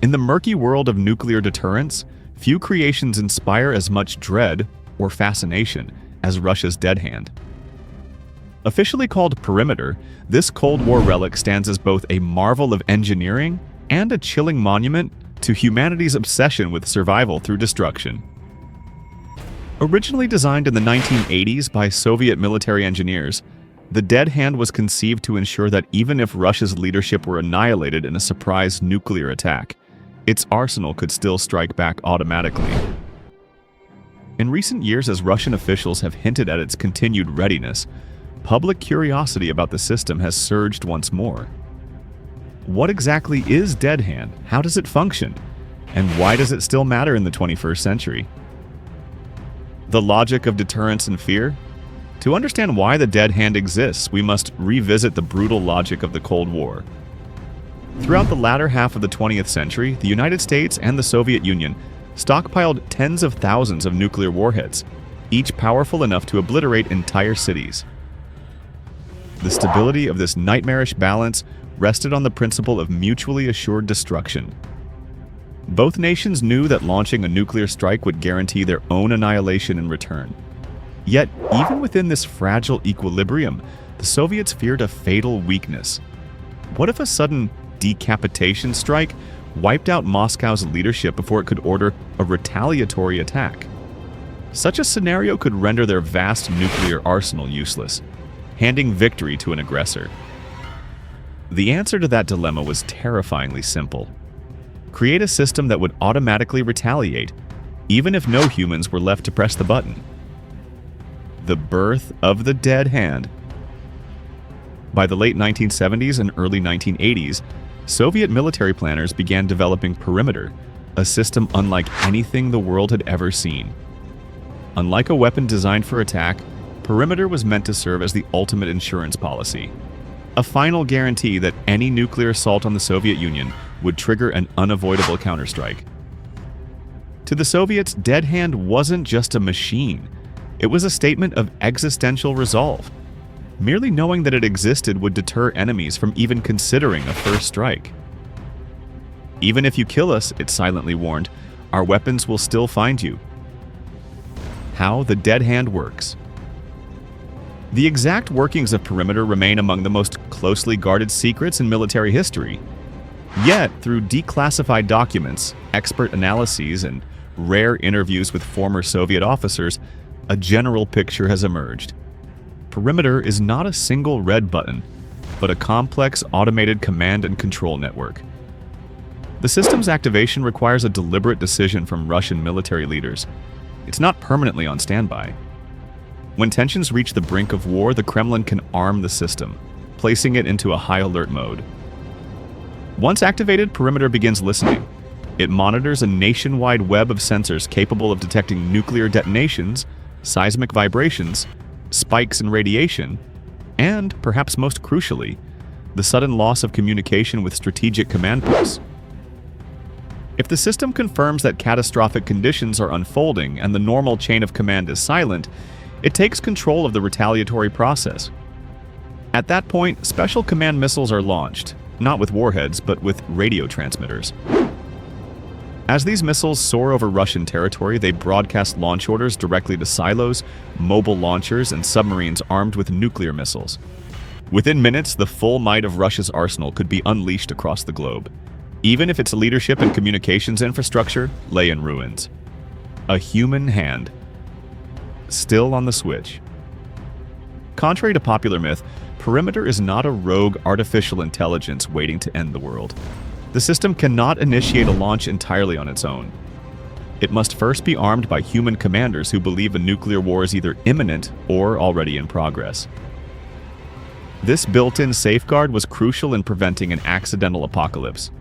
In the murky world of nuclear deterrence, few creations inspire as much dread or fascination as Russia's dead hand. Officially called Perimeter, this Cold War relic stands as both a marvel of engineering and a chilling monument to humanity's obsession with survival through destruction. Originally designed in the 1980s by Soviet military engineers, the Dead Hand was conceived to ensure that even if Russia's leadership were annihilated in a surprise nuclear attack, its arsenal could still strike back automatically. In recent years, as Russian officials have hinted at its continued readiness, public curiosity about the system has surged once more. What exactly is Dead Hand? How does it function? And why does it still matter in the 21st century? The logic of deterrence and fear? To understand why the Dead Hand exists, we must revisit the brutal logic of the Cold War. Throughout the latter half of the 20th century, the United States and the Soviet Union stockpiled tens of thousands of nuclear warheads, each powerful enough to obliterate entire cities. The stability of this nightmarish balance rested on the principle of mutually assured destruction. Both nations knew that launching a nuclear strike would guarantee their own annihilation in return. Yet, even within this fragile equilibrium, the Soviets feared a fatal weakness. What if a sudden decapitation strike wiped out Moscow's leadership before it could order a retaliatory attack? Such a scenario could render their vast nuclear arsenal useless, handing victory to an aggressor. The answer to that dilemma was terrifyingly simple. Create a system that would automatically retaliate, even if no humans were left to press the button. The birth of the Dead Hand. By the late 1970s and early 1980s, Soviet military planners began developing Perimeter, a system unlike anything the world had ever seen. Unlike a weapon designed for attack, Perimeter was meant to serve as the ultimate insurance policy, a final guarantee that any nuclear assault on the Soviet Union would trigger an unavoidable counterstrike. To the Soviets, Dead Hand wasn't just a machine. It was a statement of existential resolve. Merely knowing that it existed would deter enemies from even considering a first strike. Even if you kill us, it silently warned, our weapons will still find you. How the Dead Hand works. The exact workings of Perimeter remain among the most closely guarded secrets in military history. Yet, through declassified documents, expert analyses, and rare interviews with former Soviet officers, a general picture has emerged. Perimeter is not a single red button, but a complex automated command and control network. The system's activation requires a deliberate decision from Russian military leaders. It's not permanently on standby. When tensions reach the brink of war, the Kremlin can arm the system, placing it into a high alert mode. Once activated, Perimeter begins listening. It monitors a nationwide web of sensors capable of detecting nuclear detonations, seismic vibrations, spikes in radiation, and, perhaps most crucially, the sudden loss of communication with strategic command posts. If the system confirms that catastrophic conditions are unfolding and the normal chain of command is silent, it takes control of the retaliatory process. At that point, special command missiles are launched, not with warheads, but with radio transmitters. As these missiles soar over Russian territory, they broadcast launch orders directly to silos, mobile launchers, and submarines armed with nuclear missiles. Within minutes, the full might of Russia's arsenal could be unleashed across the globe, even if its leadership and communications infrastructure lay in ruins. A human hand. Still on the switch. Contrary to popular myth, Perimeter is not a rogue artificial intelligence waiting to end the world. The system cannot initiate a launch entirely on its own. It must first be armed by human commanders who believe a nuclear war is either imminent or already in progress. This built-in safeguard was crucial in preventing an accidental apocalypse.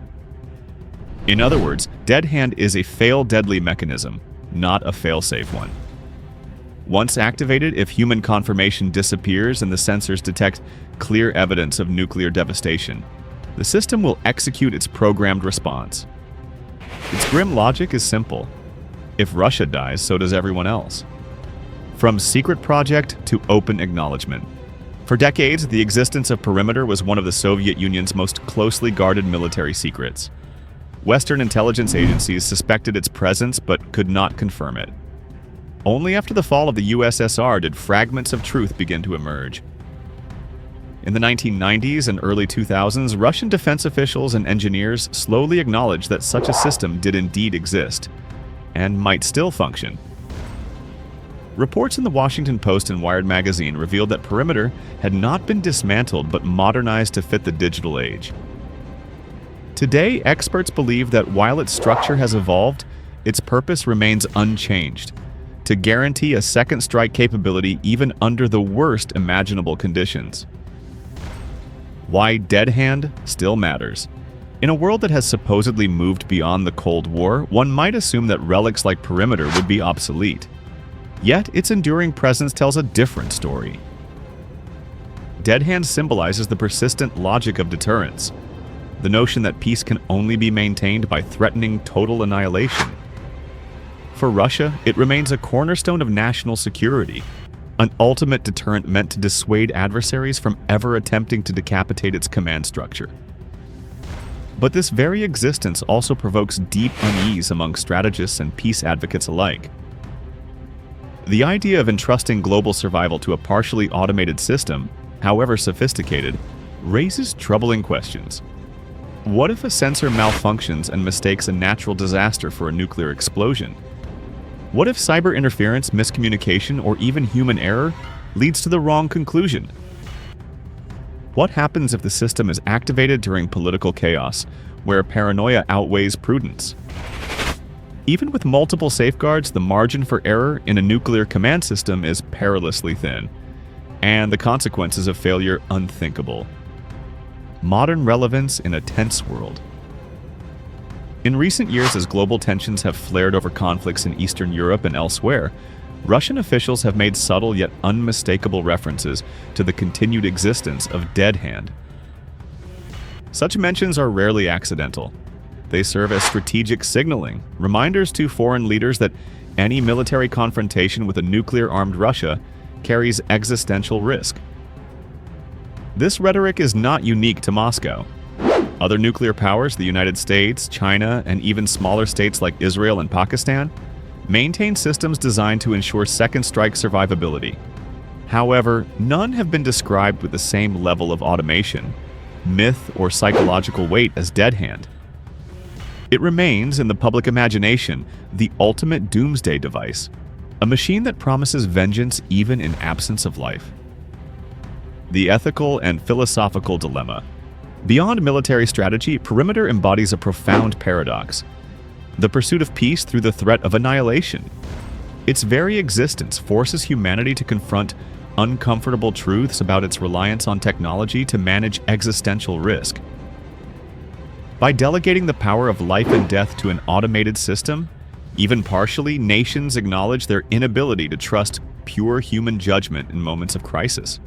In other words, Dead Hand is a fail-deadly mechanism, not a fail-safe one. Once activated, if human confirmation disappears and the sensors detect clear evidence of nuclear devastation, the system will execute its programmed response. Its grim logic is simple. If Russia dies, so does everyone else. From secret project to open acknowledgement. For decades, the existence of Perimeter was one of the Soviet Union's most closely guarded military secrets. Western intelligence agencies suspected its presence but could not confirm it. Only after the fall of the USSR did fragments of truth begin to emerge. In the 1990s and early 2000s, Russian defense officials and engineers slowly acknowledged that such a system did indeed exist, and might still function. Reports in the Washington Post and Wired magazine revealed that Perimeter had not been dismantled but modernized to fit the digital age. Today, experts believe that while its structure has evolved, its purpose remains unchanged: to guarantee a second strike capability even under the worst imaginable conditions. Why Dead Hand still matters. In a world that has supposedly moved beyond the Cold War, one might assume that relics like Perimeter would be obsolete. Yet, its enduring presence tells a different story. Dead Hand symbolizes the persistent logic of deterrence, the notion that peace can only be maintained by threatening total annihilation. For Russia, it remains a cornerstone of national security, an ultimate deterrent meant to dissuade adversaries from ever attempting to decapitate its command structure. But this very existence also provokes deep unease among strategists and peace advocates alike. The idea of entrusting global survival to a partially automated system, however sophisticated, raises troubling questions. What if a sensor malfunctions and mistakes a natural disaster for a nuclear explosion? What if cyber interference, miscommunication, or even human error leads to the wrong conclusion? What happens if the system is activated during political chaos, where paranoia outweighs prudence? Even with multiple safeguards, the margin for error in a nuclear command system is perilously thin, and the consequences of failure unthinkable. Modern relevance in a tense world. In recent years, as global tensions have flared over conflicts in Eastern Europe and elsewhere, Russian officials have made subtle yet unmistakable references to the continued existence of Dead Hand. Such mentions are rarely accidental. They serve as strategic signaling, reminders to foreign leaders that any military confrontation with a nuclear-armed Russia carries existential risk. This rhetoric is not unique to Moscow. Other nuclear powers, the United States, China, and even smaller states like Israel and Pakistan, maintain systems designed to ensure second strike survivability. However, none have been described with the same level of automation, myth, or psychological weight as Dead Hand. It remains, in the public imagination, the ultimate doomsday device, a machine that promises vengeance even in absence of life. The ethical and philosophical dilemma. Beyond military strategy, Perimeter embodies a profound paradox: the pursuit of peace through the threat of annihilation. Its very existence forces humanity to confront uncomfortable truths about its reliance on technology to manage existential risk. By delegating the power of life and death to an automated system, even partially, nations acknowledge their inability to trust pure human judgment in moments of crisis.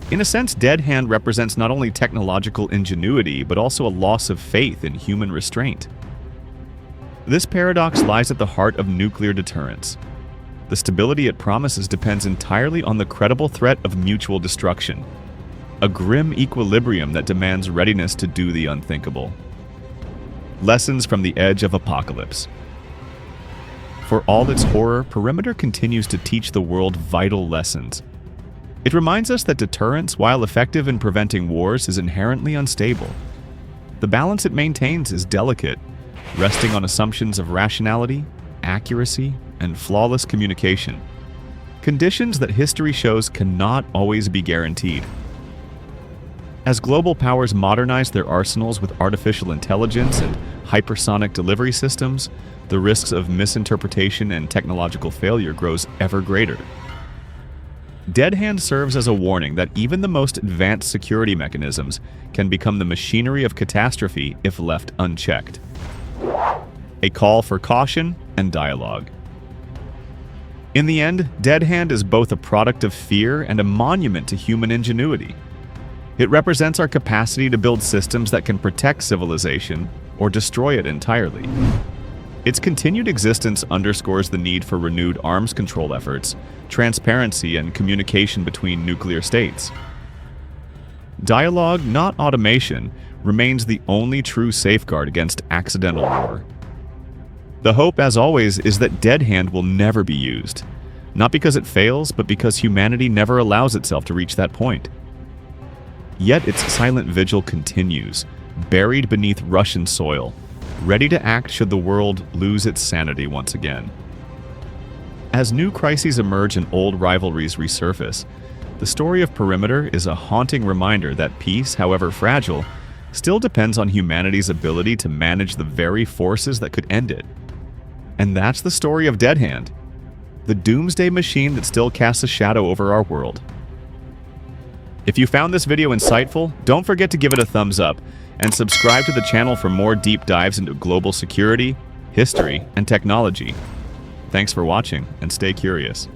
In a sense, Dead Hand represents not only technological ingenuity, but also a loss of faith in human restraint. This paradox lies at the heart of nuclear deterrence. The stability it promises depends entirely on the credible threat of mutual destruction, a grim equilibrium that demands readiness to do the unthinkable. Lessons from the edge of apocalypse. For all its horror, Perimeter continues to teach the world vital lessons. It reminds us that deterrence, while effective in preventing wars, is inherently unstable. The balance it maintains is delicate, resting on assumptions of rationality, accuracy, and flawless communication, conditions that history shows cannot always be guaranteed. As global powers modernize their arsenals with artificial intelligence and hypersonic delivery systems, the risks of misinterpretation and technological failure grows ever greater. Dead Hand serves as a warning that even the most advanced security mechanisms can become the machinery of catastrophe if left unchecked. A call for caution and dialogue. In the end, Dead Hand is both a product of fear and a monument to human ingenuity. It represents our capacity to build systems that can protect civilization or destroy it entirely. Its continued existence underscores the need for renewed arms control efforts, transparency, and communication between nuclear states. Dialogue, not automation, remains the only true safeguard against accidental war. The hope, as always, is that Dead Hand will never be used. Not because it fails, but because humanity never allows itself to reach that point. Yet its silent vigil continues, buried beneath Russian soil, ready to act should the world lose its sanity once again. As new crises emerge and old rivalries resurface, the story of Perimeter is a haunting reminder that peace, however fragile, still depends on humanity's ability to manage the very forces that could end it. And that's the story of Dead Hand, the doomsday machine that still casts a shadow over our world. If you found this video insightful, don't forget to give it a thumbs up and subscribe to the channel for more deep dives into global security, history, and technology. Thanks for watching, and stay curious.